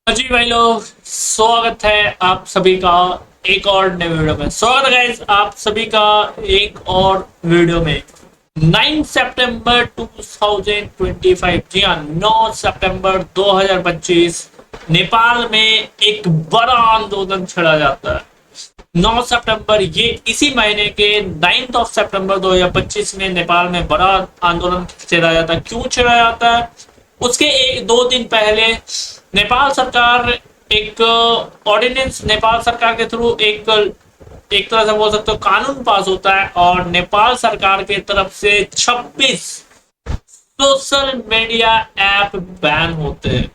जी भाई लोग, स्वागत है आप सभी का एक और नए वीडियो में। स्वागत है गाइस आप सभी का एक और वीडियो में। 9 सितंबर 2025, जी हाँ 9 सितंबर 2025 नेपाल में एक बड़ा आंदोलन छेड़ा जाता है। 9 सितंबर ये इसी महीने के 9 ऑफ सितंबर 2025 में नेपाल में बड़ा आंदोलन छेड़ा जाता है। क्यों छेड़ा जाता है? उसके एक दो दिन पहले नेपाल सरकार एक ऑर्डिनेंस, नेपाल सरकार के थ्रू एक तरह से बोल सकते हो कानून पास होता है और नेपाल सरकार की तरफ से 26 सोशल मीडिया ऐप बैन होते हैं।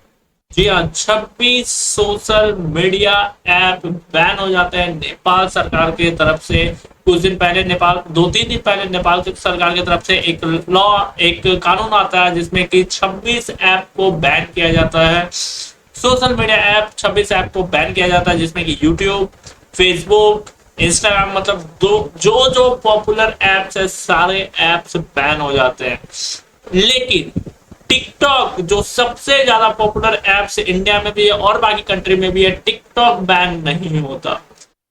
जी हाँ, 26 सोशल मीडिया ऐप बैन हो जाते हैं नेपाल सरकार की तरफ से। कुछ दिन पहले नेपाल, 2-3 दिन पहले नेपाल की सरकार की तरफ से एक लॉ, एक कानून आता है जिसमें कि 26 ऐप को बैन किया जाता है। सोशल मीडिया ऐप 26 ऐप को बैन किया जाता है जिसमें कि यूट्यूब, फेसबुक, इंस्टाग्राम, मतलब जो जो पॉपुलर ऐप्स है सारे ऐप्स बैन हो जाते हैं। लेकिन टिकटॉक जो सबसे ज्यादा पॉपुलर ऐप्स इंडिया में भी है और बाकी कंट्री में भी है, टिकटॉक बैन नहीं होता।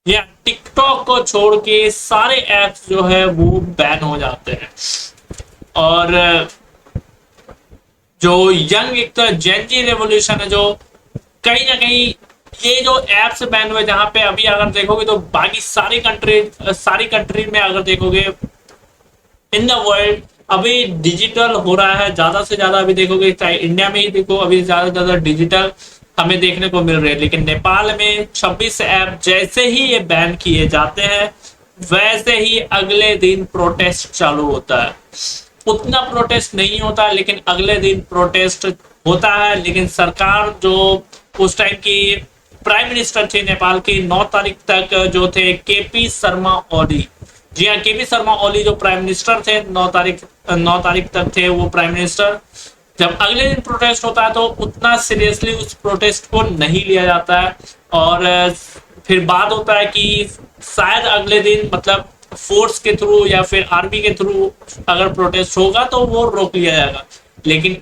या टिकटॉक को छोड़ के सारे ऐप्स जो है वो बैन हो जाते हैं। और जो यंग एक तरह जेनजी रेवोल्यूशन है, जो कहीं ना कहीं ये जो एप्स बैन हुए, जहां पे अभी अगर देखोगे तो बाकी सारी कंट्री में अगर देखोगे इन द वर्ल्ड अभी डिजिटल हो रहा है ज्यादा से ज्यादा। अभी देखोगे चाहे इंडिया में ही देखो, अभी ज्यादा से ज्यादा डिजिटल हमें देखने को मिल रहे हैं। लेकिन नेपाल में 26 ऐप जैसे ही ये बैन किए जाते हैं वैसे ही अगले दिन प्रोटेस्ट चालू होता है। उतना प्रोटेस्ट नहीं होता लेकिन अगले दिन प्रोटेस्ट होता है। लेकिन सरकार जो उस टाइम की प्राइम मिनिस्टर थे नेपाल की 9 तारीख तक जो थे केपी शर्मा ओली, जी हाँ केपी शर्मा ओली जो प्राइम मिनिस्टर थे 9 तारीख तक थे वो प्राइम मिनिस्टर। जब अगले दिन प्रोटेस्ट होता है तो उतना सीरियसली उस प्रोटेस्ट को नहीं लिया जाता है और फिर बात होता है कि शायद अगले दिन मतलब फोर्स के थ्रू या फिर आर्मी के थ्रू अगर प्रोटेस्ट होगा तो वो रोक लिया जाएगा। लेकिन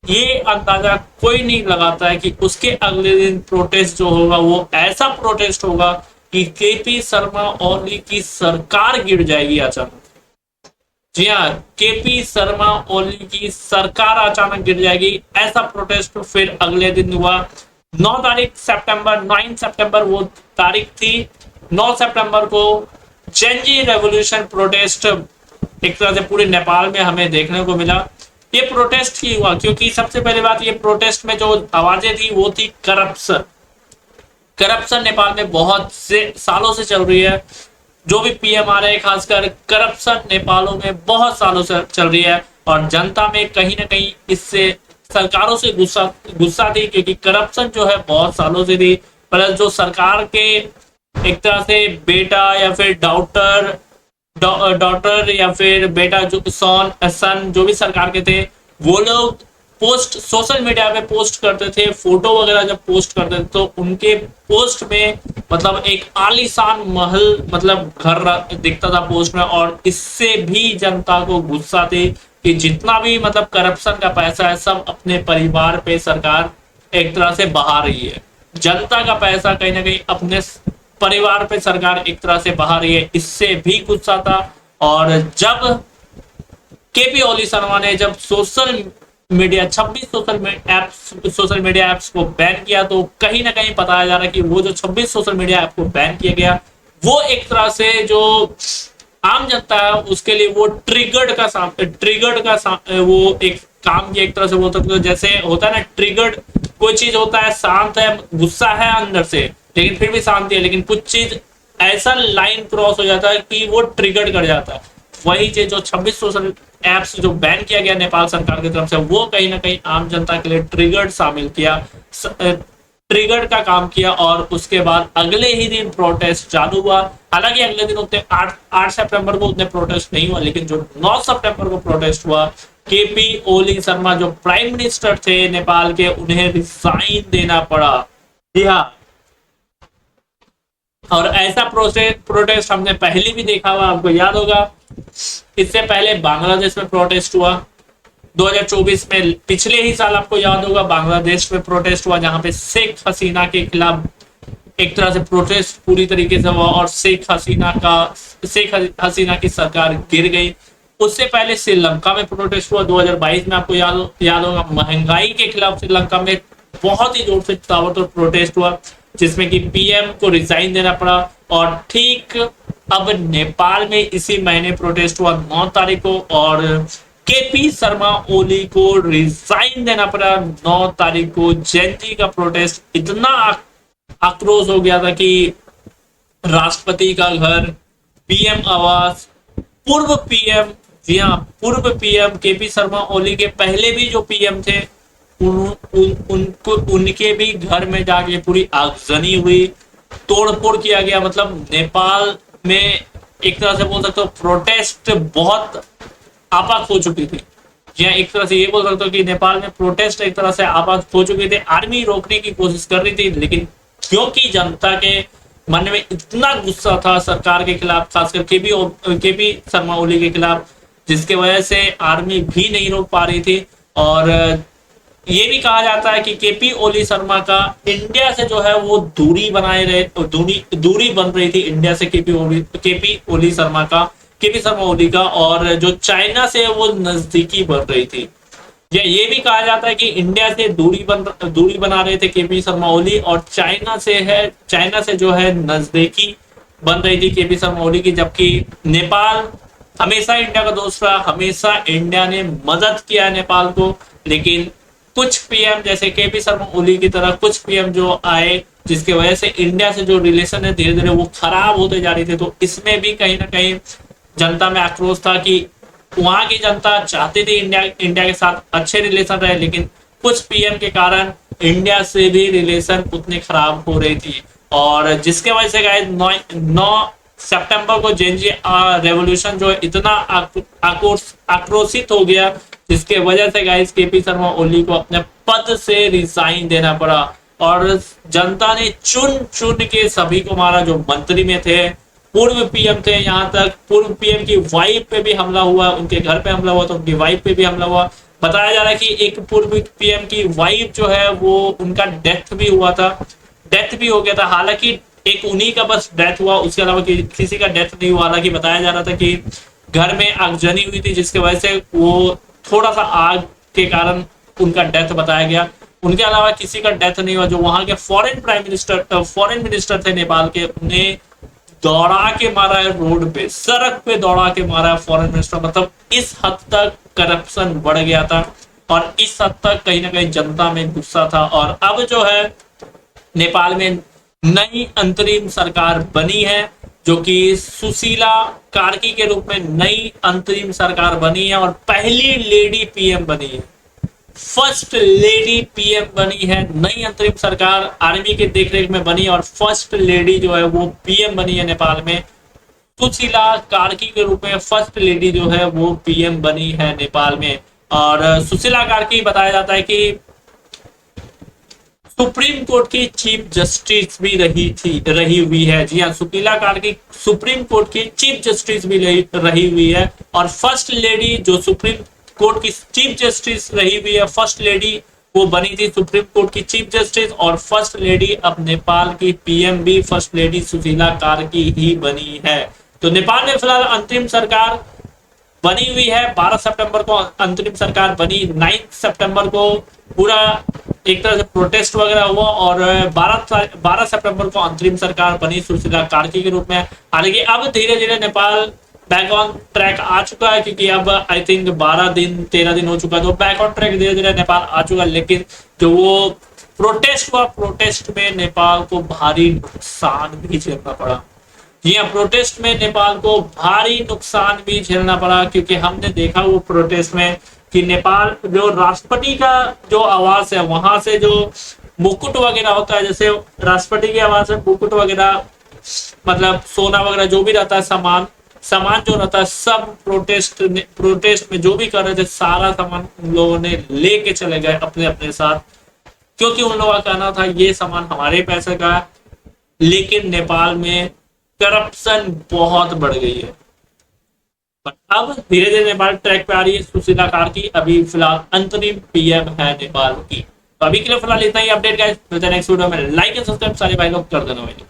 ये अंदाजा कोई नहीं लगाता है कि उसके अगले दिन प्रोटेस्ट जो होगा वो ऐसा प्रोटेस्ट होगा कि केपी शर्मा ओली की सरकार गिर जाएगी अचानक। जी हाँ, केपी शर्मा ओली की सरकार अचानक गिर जाएगी, ऐसा प्रोटेस्ट फिर अगले दिन हुआ। 9 तारीख सितंबर, 9 सितंबर वो तारीख थी। 9 सितंबर को जेनजी रेवोल्यूशन प्रोटेस्ट एक तरह से पूरे नेपाल में हमें देखने को मिला। ये प्रोटेस्ट ही हुआ क्योंकि सबसे पहली बात, ये प्रोटेस्ट में जो आवाजें थी वो थी करप्शन। करप्शन नेपाल में बहुत से सालों से चल रही है। जो भी पीएम आ रहे हैं खासकर करप्शन नेपालों में बहुत सालों से चल रही है और जनता में कहीं ना कहीं इससे सरकारों से गुस्सा थी क्योंकि करप्शन जो है बहुत सालों से थी। प्लस जो सरकार के एक तरह से बेटा या फिर डॉटर या फिर बेटा जो सन जो भी सरकार के थे वो लोग पोस्ट सोशल मीडिया पे पोस्ट करते थे, फोटो वगैरह जब पोस्ट करते थे तो उनके पोस्ट में मतलब एक आलीशान महल मतलब घर दिखता था पोस्ट में। और इससे भी जनता को गुस्सा थी कि जितना भी मतलब करप्शन का पैसा है सब अपने परिवार पे सरकार एक तरह से बहा रही है। जनता का पैसा कहीं ना कहीं अपने परिवार पे सरकार एक तरह से बहा रही है, इससे भी गुस्सा था। और जब केपी ओली शर्मा ने जब 26 सोशल मीडिया एप्स को बैन किया तो कहीं ना कहीं बताया जा रहा है कि वो जो 26 सोशल मीडिया ऐप को बैन किया गया वो एक तरह से जो आम जनता है उसके लिए वो ट्रिगर्ड का वो एक काम की एक तरह से बोल सकते हो। जैसे होता है ना ट्रिगर्ड, कोई चीज होता है शांत है, गुस्सा है अंदर से लेकिन फिर भी शांति है, लेकिन कुछ चीज ऐसा लाइन क्रॉस हो जाता है कि वो ट्रिगर्ड कर जाता है। वही चीज जो 26 सोशल एप्स जो बैन किया गया नेपाल सरकार की तरफ से वो कहीं ना कहीं आम जनता के लिए ट्रिगर्ड का काम किया। और उसके बाद अगले ही दिन प्रोटेस्ट चालू हुआ। हालांकि अगले दिन उतने 8 सितंबर को उतने प्रोटेस्ट नहीं हुआ, लेकिन जो 9 सितंबर को प्रोटेस्ट हुआ, केपी ओली शर्मा जो प्राइम मिनिस्टर थे नेपाल के उन्हें रिजाइन देना पड़ा। जी हाँ, और ऐसा प्रोटेस्ट हमने पहले भी देखा हुआ, आपको याद होगा। इससे पहले बांग्लादेश में प्रोटेस्ट हुआ, 2024 में पिछले ही साल आपको याद होगा बांग्लादेश में प्रोटेस्ट हुआ, जहां पे शेख हसीना के खिलाफ एक तरह से प्रोटेस्ट पूरी तरीके से हुआ और शेख हसीना की सरकार गिर गई। उससे पहले श्रीलंका में प्रोटेस्ट हुआ 2022 में, आपको याद होगा महंगाई के खिलाफ श्रीलंका में बहुत ही जोर से ताबड़तोड़ प्रोटेस्ट हुआ, जिसमें कि पीएम को रिजाइन देना पड़ा। और ठीक अब नेपाल में इसी महीने प्रोटेस्ट हुआ 9 तारीख को, और केपी शर्मा ओली को रिजाइन देना पड़ा 9 तारीख को। जयंती का प्रोटेस्ट इतना आक्रोश हो गया था कि राष्ट्रपति का घर, पीएम आवास, पूर्व पीएम, जी हाँ पूर्व पीएम केपी शर्मा ओली के पहले भी जो पीएम थे उनके भी घर में जाके पूरी आगजनी हुई, तोड़फोड़ किया गया। मतलब नेपाल में एक तरह से बोल सकते हो प्रोटेस्ट बहुत आपात हो चुकी थी, या एक तरह से ये बोल सकते हो कि नेपाल में प्रोटेस्ट एक तरह से आपात हो चुके थे। आर्मी रोकने की कोशिश कर रही थी, लेकिन क्योंकि जनता के मन में इतना गुस्सा था सरकार के खिलाफ, खासकर केपी शर्मा ओली के खिलाफ, जिसके वजह से आर्मी भी नहीं रोक पा रही थी। और ये भी कहा जाता है कि केपी ओली शर्मा का इंडिया से जो है वो दूरी बन रही थी इंडिया से केपी शर्मा ओली का, और जो चाइना से वो नजदीकी बन रही थी। या ये भी कहा जाता है कि इंडिया से दूरी बना रहे थे केपी शर्मा ओली, और चाइना से जो है नजदीकी बन रही थी केपी शर्मा ओली की। जबकि नेपाल हमेशा इंडिया का दोस्त रहा, हमेशा इंडिया ने मदद किया है नेपाल को। लेकिन कुछ पीएम जैसे केपी शर्मा ओली की तरह कुछ पीएम जो आए, जिसके वजह से इंडिया से जो रिलेशन है धीरे धीरे वो खराब होते जा रही थी। तो इसमें भी कहीं ना कहीं जनता में आक्रोश था कि वहां की जनता चाहती थी इंडिया के साथ अच्छे रिलेशन रहे, लेकिन कुछ पीएम के कारण इंडिया से भी रिलेशन उतने खराब हो रही थी। और जिसके वजह से गाइस 9 सितंबर को जेनजी रेवोल्यूशन जो है इतना आक्रोशित हो गया, जिसके वजह से गाइस केपी शर्मा ओली को अपने पद से रिजाइन देना पड़ा। और जनता ने चुन चुन के सभी को मारा जो मंत्री में थे, पूर्व पीएम थे, यहाँ तक पूर्व पीएम की वाइफ पे भी हमला हुआ, उनके घर पे हमला हुआ तो उनकी वाइफ पे भी हमला हुआ। बताया जा रहा है कि एक पूर्व पीएम की वाइफ जो है वो उनका डेथ भी हो गया था। हालांकि एक उन्हीं का बस डेथ हुआ, उसके अलावा किसी का डेथ नहीं हुआ। हालांकि बताया जा रहा था कि घर में आगजनी हुई थी, जिसकी वजह से वो थोड़ा सा आग के कारण उनका डेथ बताया गया। उनके अलावा किसी का डेथ नहीं हुआ। जो वहां के फॉरेन मिनिस्टर थे नेपाल के, उन्हें दौड़ा के मारा है रोड पे, सड़क पे दौड़ा के मारा है फॉरेन मिनिस्टर। मतलब इस हद तक करप्शन बढ़ गया था, और इस हद तक कहीं ना कहीं जनता में गुस्सा था। और अब जो है नेपाल में नई अंतरिम सरकार बनी है, जो कि सुशीला कार्की के रूप में नई अंतरिम सरकार बनी है, और पहली लेडी पीएम बनी है, फर्स्ट लेडी पीएम बनी है। नई अंतरिम सरकार आर्मी के देखरेख में बनी, और फर्स्ट लेडी जो है वो पीएम बनी है नेपाल में। सुशीला कार्की के रूप में फर्स्ट लेडी जो है वो पीएम बनी है नेपाल में। और सुशीला कार्की बताया जाता है कि सुप्रीम कोर्ट की चीफ जस्टिस भी रही हुई है। जी हाँ, सुशीला कार्की सुप्रीम कोर्ट की चीफ जस्टिस भी रही हुई है। और फर्स्ट लेडी जो सुप्रीम कोर्ट की चीफ जस्टिस रही हुई है, फर्स्ट लेडी वो बनी थी सुप्रीम कोर्ट की चीफ जस्टिस। और फर्स्ट लेडी अब नेपाल की पीएम भी फर्स्ट लेडी सुशीला कार्की ही बनी है। तो नेपाल में फिलहाल अंतरिम सरकार बनी हुई है। 12 सितंबर को अंतरिम सरकार बनी, 9 सितंबर को पूरा एक तरह से प्रोटेस्ट वगैरह हुआ, और 12 सितंबर को अंतरिम सरकार बनी सुशीला कार्की के रूप में। हालांकि अब धीरे धीरे नेपाल बैक ऑन ट्रैक आ चुका है, क्योंकि अब आई थिंक 13 दिन हो चुका है, तो बैक ऑन ट्रैक धीरे धीरे नेपाल आ चुका है। लेकिन जो वो प्रोटेस्ट हुआ, प्रोटेस्ट में नेपाल को भारी नुकसान भी झेलना पड़ा। जी हाँ, प्रोटेस्ट में नेपाल को भारी नुकसान भी झेलना पड़ा, क्योंकि हमने देखा वो प्रोटेस्ट में कि नेपाल जो राष्ट्रपति का जो आवास है, वहां से जो मुकुट वगैरह होता है, जैसे राष्ट्रपति की आवास है, मुकुट वगैरह मतलब सोना वगैरह जो भी रहता है, सामान जो रहता है, सब प्रोटेस्ट में जो भी कर रहे थे सारा सामान उन लोगों ने लेके चले गए अपने अपने साथ, क्योंकि उन लोगों का कहना था ये सामान हमारे पैसे का है। लेकिन नेपाल में करप्शन बहुत बढ़ गई है। बट अब धीरे धीरे नेपाल ट्रैक पे आ रही है सुशीला कार की। अभी फिलहाल अंतरिम पीएम है नेपाल की। तो अभी के लिए फिलहाल इतना ही अपडेट गाइस, मिलते हैं नेक्स्ट वीडियो में। लाइक एंड सब्सक्राइब सारे भाई लोग कर देना भाई।